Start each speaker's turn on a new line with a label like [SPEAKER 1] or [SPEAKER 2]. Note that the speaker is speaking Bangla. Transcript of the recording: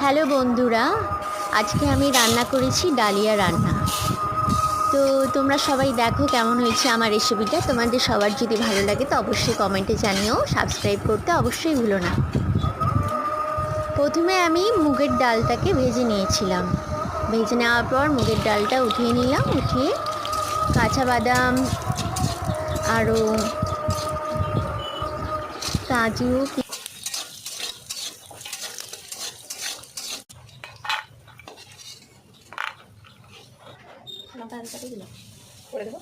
[SPEAKER 1] হ্যালো বন্ধুরা, আজকে আমি রান্না করেছি ডালিয়া রান্না। তো তোমরা সবাই দেখো কেমন হয়েছে আমার রেসিপিটা। তোমাদের সবার যদি ভালো লাগে তো অবশ্যই কমেন্টে জানিও, সাবস্ক্রাইব করতে অবশ্যই ভুলো না। প্রথমে আমি মুগের ডালটাকে ভেজে নিয়েছিলাম। ভেজে নেওয়ার পর মুগের ডালটা উঠিয়ে নিলাম। উঠিয়ে কাঁচা বাদাম, আরও কাজু,
[SPEAKER 2] লঙ্কা আলু কাটিয়ে দিলাম করে দেবো।